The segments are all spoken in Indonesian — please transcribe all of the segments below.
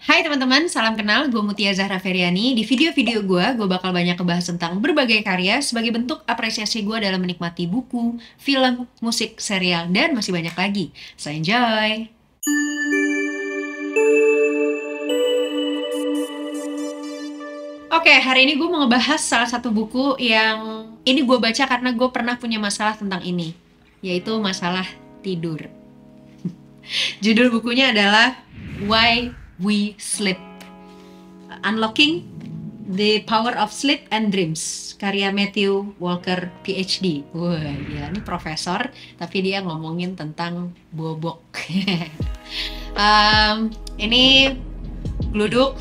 Hai teman-teman, salam kenal. Gue Mutia Zahra Feryani. Di video-video gue bakal banyak ngebahas tentang berbagai karya sebagai bentuk apresiasi gue dalam menikmati buku, film, musik, serial, dan masih banyak lagi. So enjoy! Oke, hari ini gue mau ngebahas salah satu buku yang ini gue baca karena gue pernah punya masalah tentang ini, yaitu masalah tidur. Judul bukunya adalah Why We Sleep, Unlocking the Power of Sleep and Dreams, karya Matthew Walker PhD. Wah, ya ini profesor, tapi dia ngomongin tentang bobok. Ini gluduk.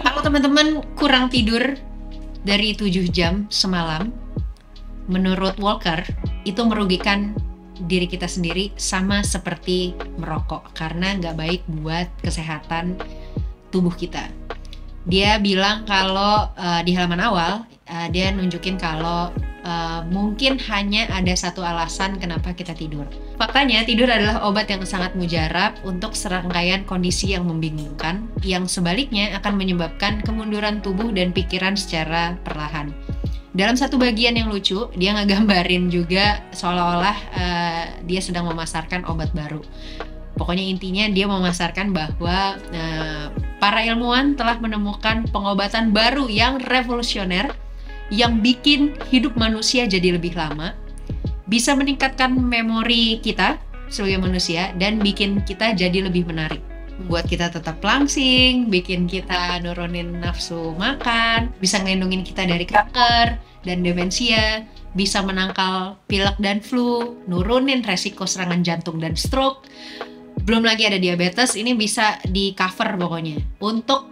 Kalau teman-teman kurang tidur dari 7 jam semalam, menurut Walker, itu merugikan diri kita sendiri sama seperti merokok karena nggak baik buat kesehatan tubuh kita. Dia bilang kalau di halaman awal dia nunjukin kalau mungkin hanya ada satu alasan kenapa kita tidur. Faktanya tidur adalah obat yang sangat mujarab untuk serangkaian kondisi yang membingungkan yang sebaliknya akan menyebabkan kemunduran tubuh dan pikiran secara perlahan. Dalam satu bagian yang lucu, dia ngegambarin juga seolah-olah dia sedang memasarkan obat baru. Pokoknya intinya dia memasarkan bahwa para ilmuwan telah menemukan pengobatan baru yang revolusioner yang bikin hidup manusia jadi lebih lama, bisa meningkatkan memori kita sebagai manusia, dan bikin kita jadi lebih menarik. Buat kita tetap langsing, bikin kita nurunin nafsu makan, bisa ngelindungin kita dari kanker dan demensia, bisa menangkal pilek dan flu, nurunin resiko serangan jantung dan stroke. Belum lagi ada diabetes, ini bisa di cover pokoknya. Untuk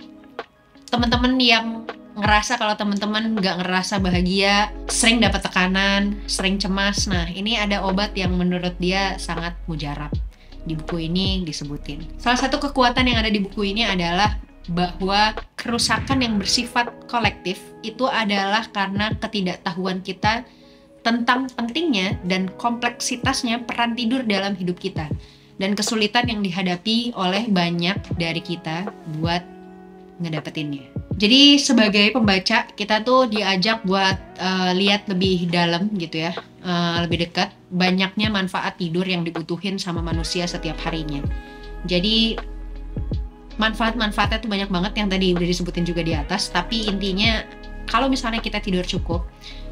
teman-teman yang ngerasa kalau teman-teman nggak ngerasa bahagia, sering dapat tekanan, sering cemas, nah ini ada obat yang menurut dia sangat mujarab. Di buku ini disebutin. Salah satu kekuatan yang ada di buku ini adalah bahwa kerusakan yang bersifat kolektif itu adalah karena ketidaktahuan kita tentang pentingnya dan kompleksitasnya peran tidur dalam hidup kita dan kesulitan yang dihadapi oleh banyak dari kita buat ngedapetinnya. Jadi sebagai pembaca kita tuh diajak buat lihat lebih dalam gitu ya, lebih dekat banyaknya manfaat tidur yang dibutuhin sama manusia setiap harinya. Jadi manfaat-manfaatnya tuh banyak banget yang tadi udah disebutin juga di atas, tapi intinya kalau misalnya kita tidur cukup,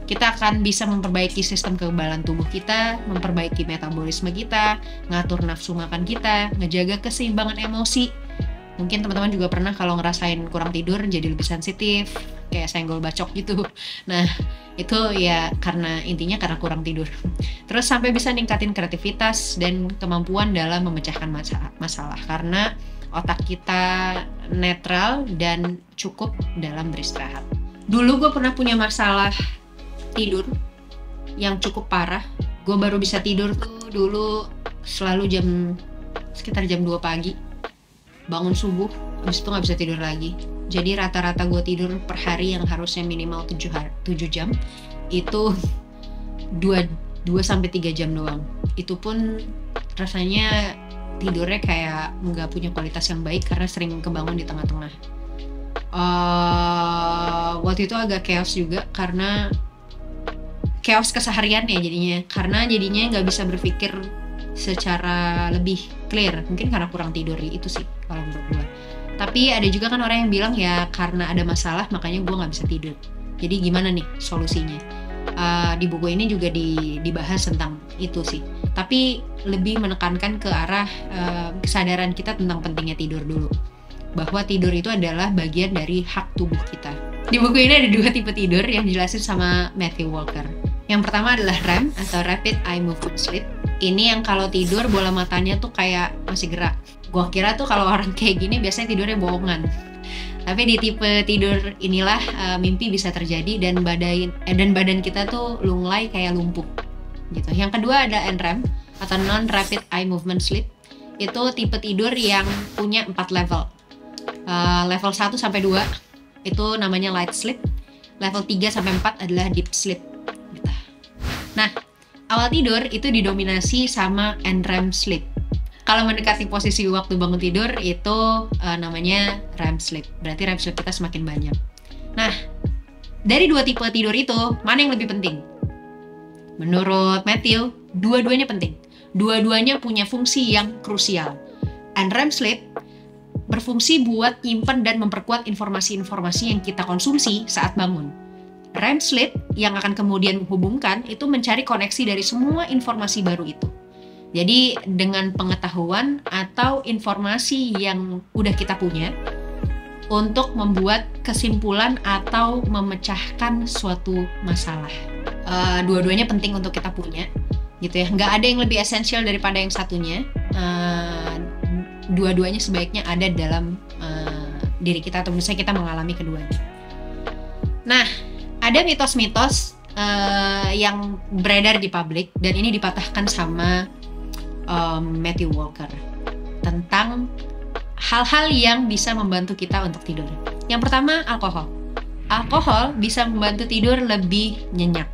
kita akan bisa memperbaiki sistem kekebalan tubuh kita, memperbaiki metabolisme kita, ngatur nafsu makan kita, ngejaga keseimbangan emosi. Mungkin teman-teman juga pernah kalau ngerasain kurang tidur jadi lebih sensitif, kayak senggol bacok gitu. Nah, itu ya intinya karena kurang tidur. Terus sampai bisa ningkatin kreativitas dan kemampuan dalam memecahkan masalah karena otak kita netral dan cukup dalam beristirahat. Dulu gue pernah punya masalah tidur yang cukup parah. Gue baru bisa tidur tuh dulu selalu sekitar jam 2 pagi. Bangun subuh, habis itu nggak bisa tidur lagi. Jadi rata-rata gue tidur per hari yang harusnya minimal 7 jam, itu 2-3 jam doang. Itu pun rasanya tidurnya kayak nggak punya kualitas yang baik karena sering kebangun di tengah-tengah. Waktu itu agak chaos juga karena chaos keseharian ya jadinya nggak bisa berpikir secara lebih clear, mungkin karena kurang tidur itu sih kalau menurut gue. Tapi ada juga kan orang yang bilang ya karena ada masalah makanya gue nggak bisa tidur. Jadi gimana nih solusinya? Di buku ini juga dibahas tentang itu sih, tapi lebih menekankan ke arah kesadaran kita tentang pentingnya tidur dulu, bahwa tidur itu adalah bagian dari hak tubuh kita. Di buku ini ada 2 tipe tidur yang dijelasin sama Matthew Walker. Yang pertama adalah REM atau Rapid Eye Movement Sleep. Ini yang kalau tidur bola matanya tuh kayak masih gerak. Gua kira tuh kalau orang kayak gini biasanya tidurnya bohongan. Tapi di tipe tidur inilah mimpi bisa terjadi dan badan kita tuh lunglai kayak lumpuh gitu. Yang kedua ada NREM atau Non Rapid Eye Movement Sleep. Itu tipe tidur yang punya 4 level. Level 1 sampai 2 itu namanya light sleep. Level 3 sampai 4 adalah deep sleep gitu. Nah, awal tidur itu didominasi sama NREM sleep. Kalau mendekati posisi waktu bangun tidur itu namanya REM sleep. Berarti REM sleep kita semakin banyak. Nah, dari dua tipe tidur itu, mana yang lebih penting? Menurut Matthew, dua-duanya penting. Dua-duanya punya fungsi yang krusial. And REM sleep berfungsi buat nyimpen dan memperkuat informasi-informasi yang kita konsumsi saat bangun. REM sleep yang akan kemudian menghubungkan itu mencari koneksi dari semua informasi baru itu. Jadi dengan pengetahuan atau informasi yang udah kita punya untuk membuat kesimpulan atau memecahkan suatu masalah. Dua-duanya penting untuk kita punya, gitu ya. Nggak ada yang lebih esensial daripada yang satunya. Dua-duanya sebaiknya ada dalam diri kita, atau misalnya kita mengalami keduanya. Nah, ada mitos-mitos yang beredar di publik, dan ini dipatahkan sama Matthew Walker tentang hal-hal yang bisa membantu kita untuk tidur. Yang pertama, alkohol. Alkohol bisa membantu tidur lebih nyenyak.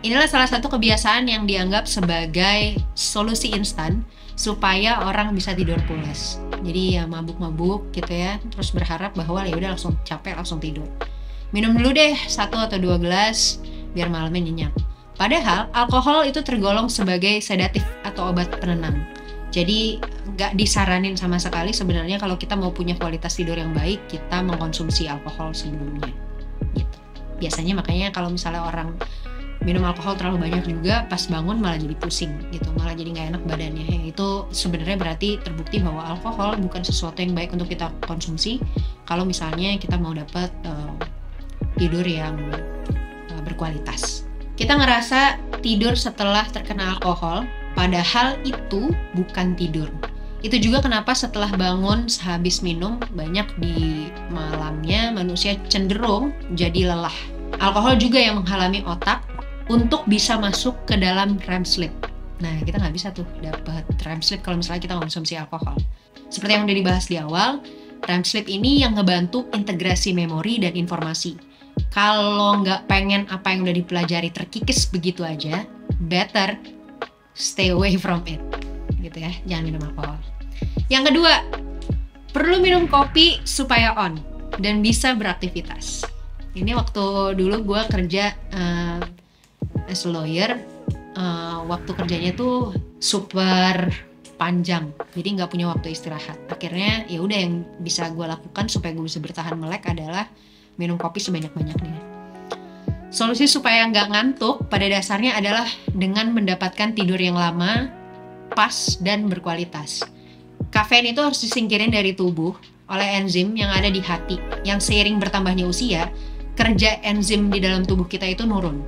Inilah salah satu kebiasaan yang dianggap sebagai solusi instan supaya orang bisa tidur pulas. Jadi ya mabuk-mabuk gitu ya, terus berharap bahwa ya udah langsung capek langsung tidur. Minum dulu deh 1 atau 2 gelas biar malamnya nyenyak. Padahal alkohol itu tergolong sebagai sedatif atau obat penenang. Jadi nggak disaranin sama sekali sebenarnya kalau kita mau punya kualitas tidur yang baik, kita mengkonsumsi alkohol sebelumnya. Gitu. Biasanya makanya kalau misalnya orang minum alkohol terlalu banyak juga, pas bangun malah jadi pusing gitu, malah jadi nggak enak badannya. Itu sebenarnya berarti terbukti bahwa alkohol bukan sesuatu yang baik untuk kita konsumsi kalau misalnya kita mau dapat tidur yang berkualitas. Kita ngerasa tidur setelah terkena alkohol, padahal itu bukan tidur. Itu juga kenapa setelah bangun sehabis minum, banyak di malamnya manusia cenderung jadi lelah. Alkohol juga yang menghalangi otak untuk bisa masuk ke dalam REM sleep. Nah, kita nggak bisa tuh dapat REM sleep kalau misalnya kita konsumsi alkohol. Seperti yang udah dibahas di awal, REM sleep ini yang ngebantu integrasi memori dan informasi. Kalau nggak pengen apa yang udah dipelajari terkikis begitu aja, better stay away from it, gitu ya, jangan minum alkohol. Yang kedua, perlu minum kopi supaya on dan bisa beraktivitas. Ini waktu dulu gue kerja as a lawyer, waktu kerjanya tuh super panjang, jadi nggak punya waktu istirahat. Akhirnya ya udah, yang bisa gue lakukan supaya gue bisa bertahan melek adalah minum kopi sebanyak-banyaknya. Solusi supaya nggak ngantuk pada dasarnya adalah dengan mendapatkan tidur yang lama, pas, dan berkualitas. Kafein itu harus disingkirin dari tubuh oleh enzim yang ada di hati, yang seiring bertambahnya usia, kerja enzim di dalam tubuh kita itu nurun.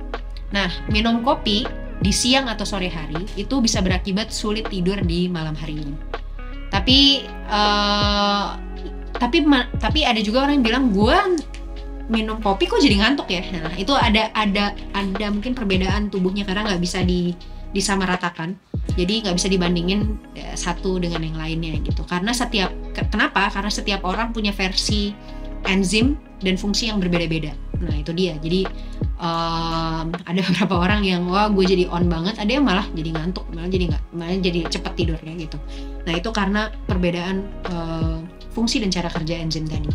Nah, minum kopi di siang atau sore hari itu bisa berakibat sulit tidur di malam harinya. Tapi ada juga orang yang bilang, gue minum kopi kok jadi ngantuk ya. Nah, itu ada mungkin perbedaan tubuhnya karena nggak bisa disamaratakan. Jadi nggak bisa dibandingin satu dengan yang lainnya gitu. Karena kenapa? Karena setiap orang punya versi enzim dan fungsi yang berbeda-beda. Nah, itu dia. Jadi ada beberapa orang yang wah gue jadi on banget, ada yang malah jadi ngantuk, malah jadi cepet tidurnya gitu. Nah, itu karena perbedaan fungsi dan cara kerja enzim tadi.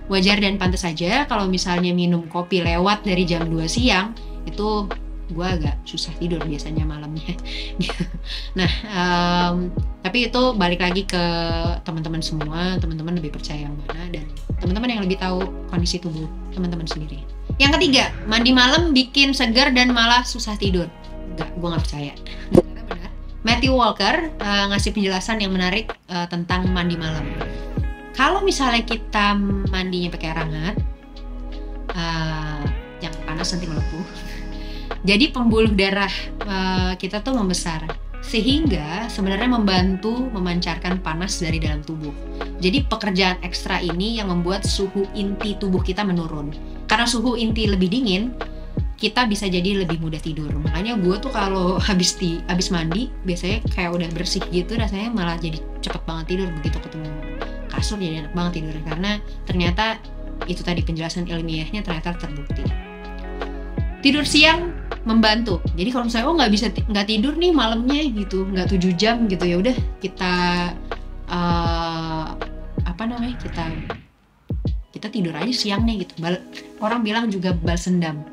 Wajar dan pantas saja kalau misalnya minum kopi lewat dari jam 2 siang, itu gue agak susah tidur biasanya malamnya. Nah, tapi itu balik lagi ke teman-teman semua, teman-teman lebih percaya yang mana, dan teman-teman yang lebih tahu kondisi tubuh teman-teman sendiri. Yang ketiga, mandi malam bikin segar dan malah susah tidur. Enggak, gue gak percaya. Benar. Matthew Walker ngasih penjelasan yang menarik tentang mandi malam. Kalau misalnya kita mandinya pakai air hangat, yang panas nanti melepuh. Jadi pembuluh darah kita tuh membesar, sehingga sebenarnya membantu memancarkan panas dari dalam tubuh. Jadi pekerjaan ekstra ini yang membuat suhu inti tubuh kita menurun. Karena suhu inti lebih dingin, kita bisa jadi lebih mudah tidur. Makanya gue tuh kalau habis mandi, biasanya kayak udah bersih gitu, rasanya malah jadi cepet banget tidur. Begitu ketemu kasur jadi enak banget tidurnya, karena ternyata itu tadi penjelasan ilmiahnya ternyata terbukti. Tidur siang membantu. Jadi kalau misalnya nggak bisa nggak tidur nih malamnya gitu, nggak 7 jam gitu, ya udah kita kita tidur aja siangnya gitu. Orang bilang juga balas dendam.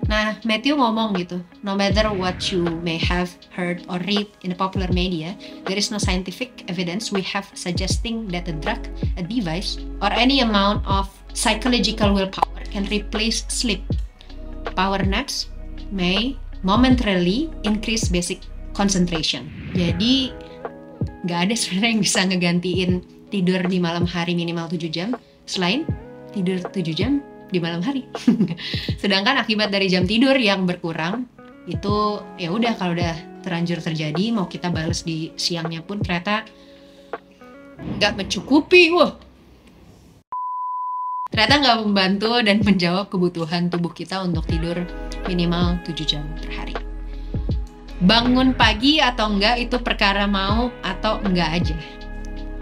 Nah, Matthew ngomong gitu, no matter what you may have heard or read in the popular media, there is no scientific evidence we have suggesting that a drug, a device, or any amount of psychological willpower can replace sleep. Power naps may momentarily increase basic concentration. Jadi nggak ada sebenarnya yang bisa ngegantiin tidur di malam hari minimal 7 jam selain tidur 7 jam di malam hari. Sedangkan akibat dari jam tidur yang berkurang itu ya udah, kalau udah terlanjur terjadi, mau kita balas di siangnya pun ternyata nggak mencukupi. Ternyata nggak membantu dan menjawab kebutuhan tubuh kita untuk tidur minimal 7 jam per hari. Bangun pagi atau enggak itu perkara mau atau enggak aja.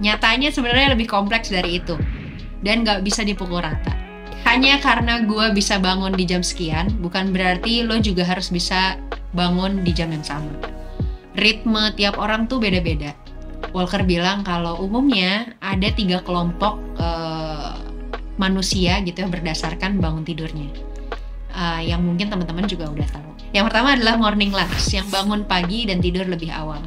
Nyatanya sebenarnya lebih kompleks dari itu dan nggak bisa dipukul rata. Hanya karena gue bisa bangun di jam sekian, bukan berarti lo juga harus bisa bangun di jam yang sama. Ritme tiap orang tuh beda-beda. Walker bilang kalau umumnya ada 3 kelompok manusia gitu ya, berdasarkan bangun tidurnya. Yang mungkin teman-teman juga udah tahu. Yang pertama adalah morning lungs, yang bangun pagi dan tidur lebih awal.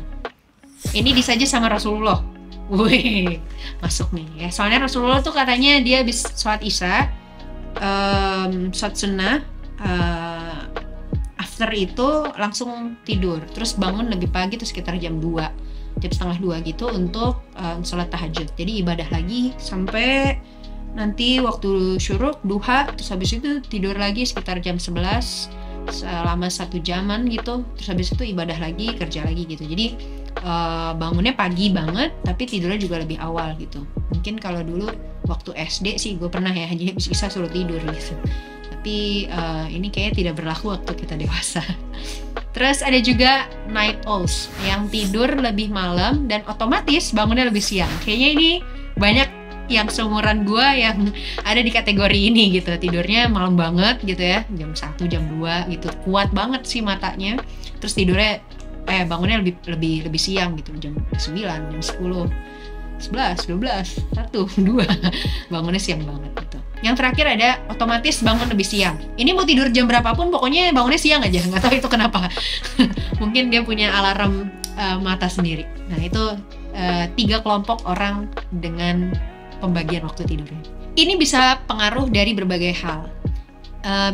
Ini disaja sama Rasulullah. Wih, masuk nih ya. Soalnya Rasulullah tuh katanya dia habis sholat isya, sholat sunnah, after itu langsung tidur, terus bangun lebih pagi tuh sekitar jam 2, jam setengah 2 gitu untuk sholat tahajud. Jadi ibadah lagi sampai nanti waktu syuruk, duha, terus habis itu tidur lagi sekitar jam 11 selama 1 jaman gitu, terus habis itu ibadah lagi, kerja lagi gitu. Jadi bangunnya pagi banget tapi tidurnya juga lebih awal gitu. Mungkin kalau dulu waktu SD sih gue pernah ya, jadi habis isya suruh tidur gitu. Tapi ini kayaknya tidak berlaku waktu kita dewasa. Terus ada juga night owls yang tidur lebih malam dan otomatis bangunnya lebih siang. Kayaknya ini banyak yang seumuran gue yang ada di kategori ini gitu. Tidurnya malam banget gitu ya, jam 1, jam 2 gitu. Kuat banget sih matanya. Terus tidurnya bangunnya lebih siang gitu, jam 9, jam 10, 11, 12, 1, 2 bangunnya siang banget gitu. Yang terakhir ada otomatis bangun lebih siang. Ini mau tidur jam berapapun pokoknya bangunnya siang aja, nggak tahu itu kenapa. Mungkin dia punya alarm mata sendiri. Nah itu 3 kelompok orang dengan pembagian waktu tidurnya. Ini bisa pengaruh dari berbagai hal.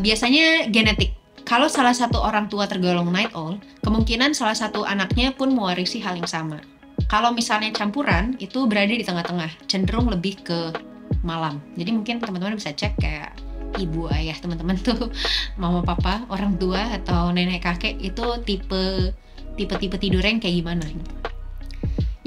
Biasanya genetik. Kalau salah satu orang tua tergolong night owl, kemungkinan salah satu anaknya pun mewarisi hal yang sama. Kalau misalnya campuran, itu berada di tengah-tengah, cenderung lebih ke malam. Jadi mungkin teman-teman bisa cek kayak ibu, ayah teman-teman tuh, mama, papa, orang tua, atau nenek, kakek, itu tipe tidur yang kayak gimana gitu.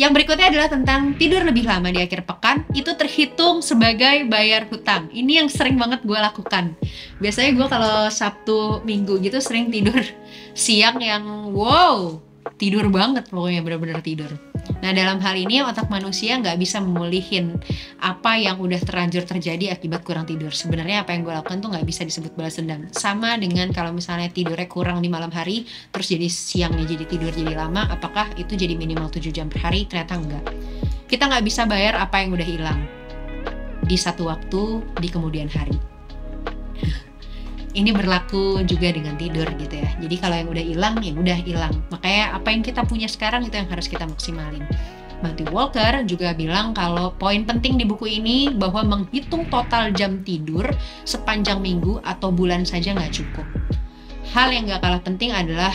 Yang berikutnya adalah tentang tidur lebih lama di akhir pekan. Itu terhitung sebagai bayar hutang. Ini yang sering banget gue lakukan. Biasanya gue kalau Sabtu Minggu gitu sering tidur siang yang tidur banget, pokoknya benar-benar tidur. Nah dalam hal ini otak manusia nggak bisa memulihin apa yang udah terlanjur terjadi akibat kurang tidur. Sebenarnya apa yang gue lakukan tuh nggak bisa disebut balas dendam. Sama dengan kalau misalnya tidurnya kurang di malam hari, terus jadi siangnya jadi tidur jadi lama, apakah itu jadi minimal 7 jam per hari? Ternyata enggak. Kita nggak bisa bayar apa yang udah hilang di satu waktu di kemudian hari. Ini berlaku juga dengan tidur gitu ya. Jadi kalau yang udah hilang, ya udah hilang. Makanya apa yang kita punya sekarang itu yang harus kita maksimalin. Matthew Walker juga bilang kalau poin penting di buku ini bahwa menghitung total jam tidur sepanjang minggu atau bulan saja nggak cukup. Hal yang nggak kalah penting adalah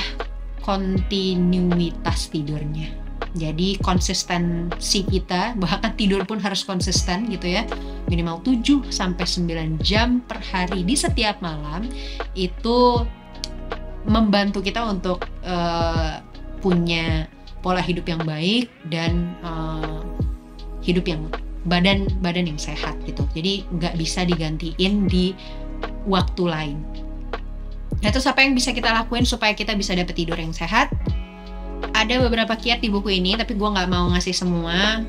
kontinuitas tidurnya. Jadi konsistensi kita, bahkan tidur pun harus konsisten gitu ya. Minimal 7-9 jam per hari di setiap malam. Itu membantu kita untuk punya pola hidup yang baik dan hidup yang badan yang sehat gitu. Jadi nggak bisa digantiin di waktu lain. Nah terus apa yang bisa kita lakuin supaya kita bisa dapat tidur yang sehat? ada beberapa kiat di buku ini, tapi gue nggak mau ngasih semua,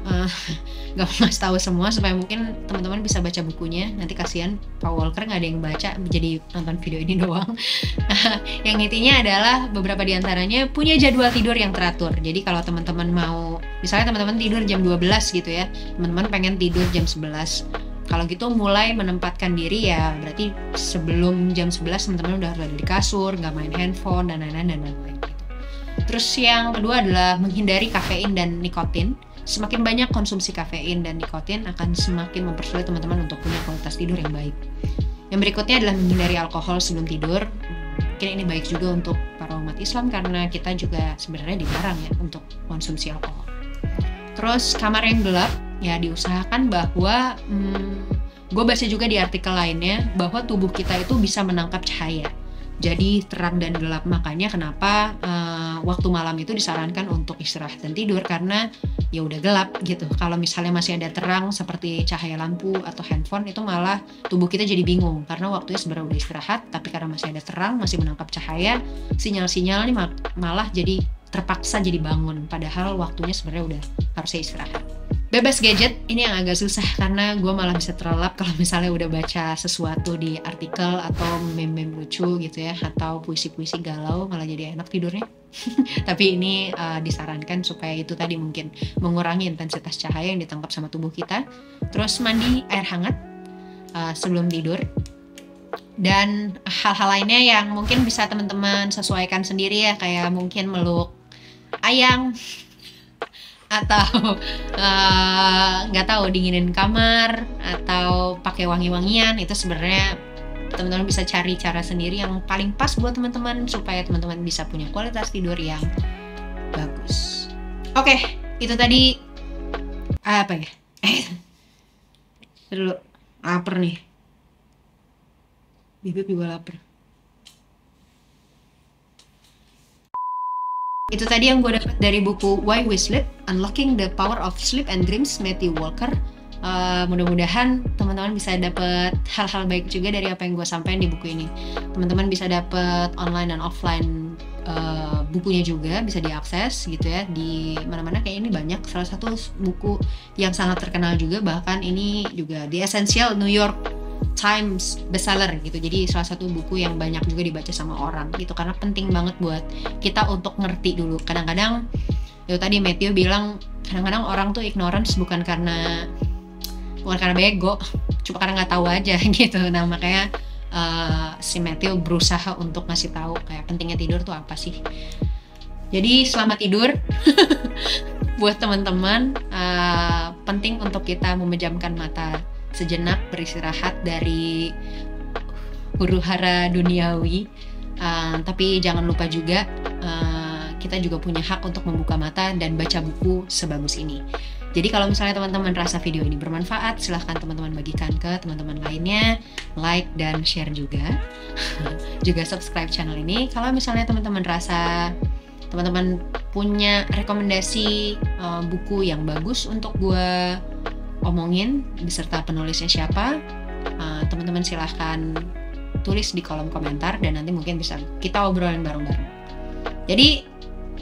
nggak mau ngasih tahu semua supaya mungkin teman-teman bisa baca bukunya. Nanti kasihan Pak Walker nggak ada yang baca, jadi nonton video ini doang. Yang intinya adalah beberapa diantaranya punya jadwal tidur yang teratur. Jadi kalau teman-teman mau, misalnya teman-teman tidur jam 12 gitu ya, teman-teman pengen tidur jam 11. Kalau gitu mulai menempatkan diri ya berarti sebelum jam 11 teman-teman udah ada di kasur, nggak main handphone dan lain-lain gitu. Terus yang kedua adalah menghindari kafein dan nikotin. Semakin banyak konsumsi kafein dan nikotin akan semakin mempersulit teman-teman untuk punya kualitas tidur yang baik. Yang berikutnya adalah menghindari alkohol sebelum tidur. Mungkin ini baik juga untuk para umat Islam karena kita juga sebenarnya dilarang ya untuk konsumsi alkohol. Terus kamar yang gelap, ya diusahakan bahwa gue baca juga di artikel lainnya bahwa tubuh kita itu bisa menangkap cahaya. Jadi terang dan gelap, makanya kenapa waktu malam itu disarankan untuk istirahat dan tidur karena ya udah gelap gitu. Kalau misalnya masih ada terang seperti cahaya lampu atau handphone itu malah tubuh kita jadi bingung karena waktunya sebenarnya udah istirahat, tapi karena masih ada terang, masih menangkap cahaya, sinyal-sinyal ini malah jadi terpaksa jadi bangun padahal waktunya sebenarnya udah harusnya istirahat. Bebas gadget ini yang agak susah karena gue malah bisa terlelap kalau misalnya udah baca sesuatu di artikel atau meme-meme lucu gitu ya, atau puisi-puisi galau malah jadi enak tidurnya. Tapi ini disarankan supaya itu tadi mungkin mengurangi intensitas cahaya yang ditangkap sama tubuh kita. Terus mandi air hangat sebelum tidur. Dan hal-hal lainnya yang mungkin bisa teman-teman sesuaikan sendiri ya, kayak mungkin meluk ayang atau nggak tahu dinginin kamar atau pakai wangi-wangian. Itu sebenarnya teman-teman bisa cari cara sendiri yang paling pas buat teman-teman supaya teman-teman bisa punya kualitas tidur yang bagus. Oke, itu tadi apa ya? Dulu lapar nih. Bibip juga lapar. Itu tadi yang gue dapat dari buku Why We Sleep, Unlocking the Power of Sleep and Dreams, Matthew Walker. Mudah-mudahan teman-teman bisa dapat hal-hal baik juga dari apa yang gue sampaikan di buku ini. Teman-teman bisa dapat online dan offline bukunya juga bisa diakses gitu ya di mana-mana. Kayak ini banyak, salah satu buku yang sangat terkenal juga, bahkan ini juga The Essential New York Times bestseller gitu. Jadi salah satu buku yang banyak juga dibaca sama orang gitu karena penting banget buat kita untuk ngerti dulu. Kadang-kadang ya tadi Matthew bilang kadang-kadang orang tuh ignorance bukan karena bego, cuma karena nggak tahu aja gitu. Nah makanya si Matthew berusaha untuk ngasih tahu kayak pentingnya tidur tuh apa sih. Jadi selamat tidur buat teman-teman. Penting untuk kita memejamkan mata sejenak, beristirahat dari huru-hara duniawi. Tapi jangan lupa juga kita juga punya hak untuk membuka mata dan baca buku sebagus ini. Jadi kalau misalnya teman-teman rasa video ini bermanfaat, silahkan teman-teman bagikan ke teman-teman lainnya, like dan share juga. Juga subscribe channel ini. Kalau misalnya teman-teman rasa teman-teman punya rekomendasi buku yang bagus untuk gue omongin beserta penulisnya siapa, teman-teman silahkan tulis di kolom komentar dan nanti mungkin bisa kita obrolin bareng-bareng. Jadi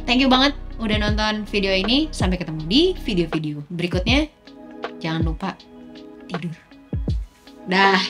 thank you banget udah nonton video ini. Sampai ketemu di video-video berikutnya. Jangan lupa tidur. Dah.